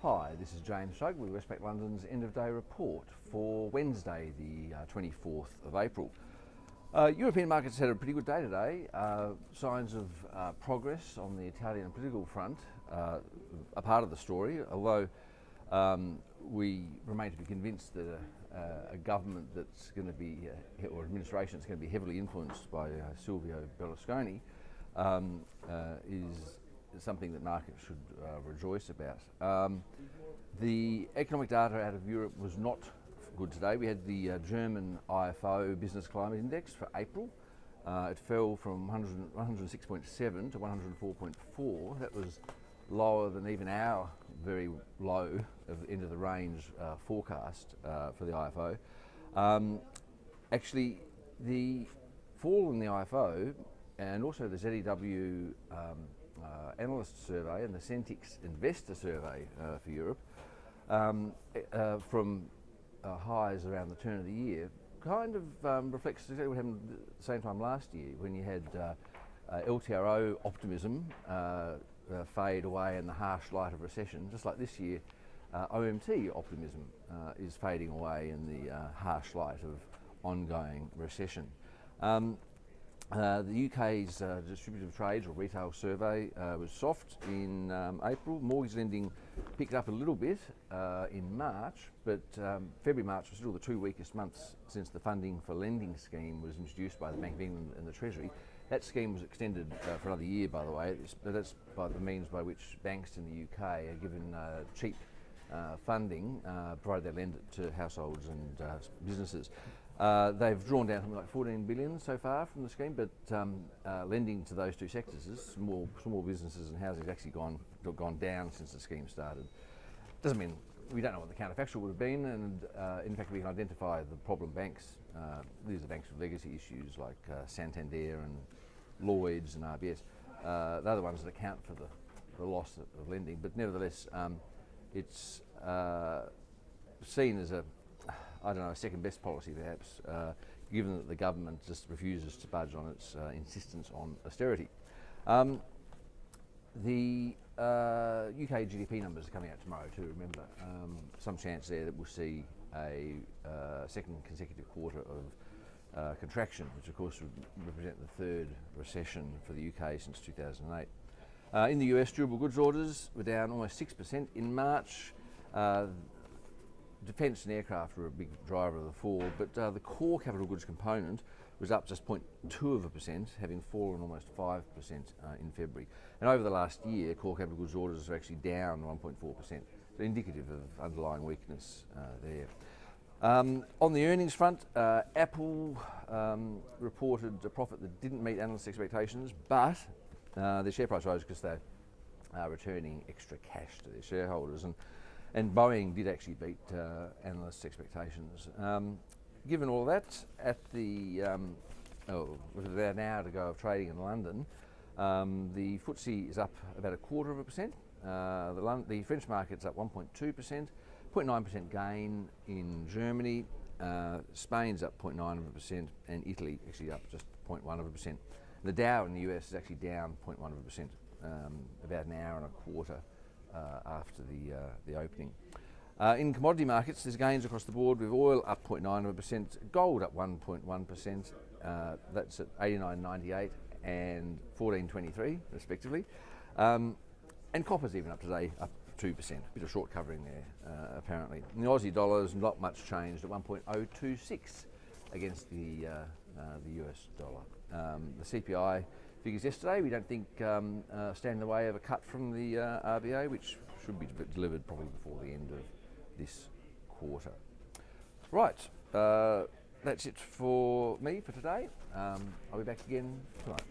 Hi, this is James Shrug with Westpac London's end of day report for Wednesday the 24th of April. European markets had a pretty good day today. Signs of progress on the Italian political front are part of the story, although we remain to be convinced that a government that's going to be, or administration that's going to be heavily influenced by Silvio Berlusconi is something that markets should rejoice about. The economic data out of Europe was not good today. We had the German IFO Business Climate Index for April. It fell from 106.7 to 104.4. That was lower than even our very low of end of the range forecast for the IFO. Actually, the fall in the IFO and also the ZEW analyst survey and the Centix investor survey for Europe from highs around the turn of the year kind of reflects exactly what happened at the same time last year, when you had LTRO optimism fade away in the harsh light of recession. Just like this year, OMT optimism is fading away in the harsh light of ongoing recession. The UK's distributive trades or retail survey was soft in April. Mortgage lending picked up a little bit in March, but February-March was still the two weakest months since the funding for lending scheme was introduced by the Bank of England and the Treasury. That scheme was extended for another year, by the way. That's by the means by which banks in the UK are given cheap funding, provided they lend it to households and businesses. They've drawn down something like 14 billion so far from the scheme, but lending to those two sectors, small businesses and housing, has actually gone down since the scheme started. Doesn't mean we don't know what the counterfactual would have been, and in fact we can identify the problem banks. These are banks with legacy issues like Santander and Lloyds and RBS. They're the ones that account for the loss of lending, but nevertheless it's seen as a second best policy perhaps, given that the government just refuses to budge on its insistence on austerity. The UK GDP numbers are coming out tomorrow too, remember. Some chance there that we'll see a second consecutive quarter of contraction, which of course would represent the third recession for the UK since 2008. In the US, durable goods orders were down almost 6% in March. Defence and aircraft were a big driver of the fall, but the core capital goods component was up just 0.2%, having fallen almost 5% in February. And over the last year, core capital goods orders are actually down 1.4%, so indicative of underlying weakness there. On the earnings front, Apple reported a profit that didn't meet analyst expectations, but their share price rose because they're returning extra cash to their shareholders. And Boeing did actually beat analysts' expectations. Given all that, at the with about an hour to go of trading in London, the FTSE is up about 0.25%. The French market's up 1.2%, 0.9% gain in Germany. Spain's up 0.9%, and Italy actually up just 0.1%. The Dow in the US is actually down 0.1%, about an hour and a quarter after the opening. In commodity markets, there's gains across the board, with oil up 0.9%, gold up 1.1%, that's at 89.98 and 14.23 respectively, and copper's even up today, up 2%, a bit of short covering there apparently. And the Aussie dollar's not much changed at 1.026 against the US dollar. The CPI figures yesterday, we don't think stand in the way of a cut from the RBA, which should be delivered probably before the end of this quarter. Right, that's it for me for today. I'll be back again tomorrow.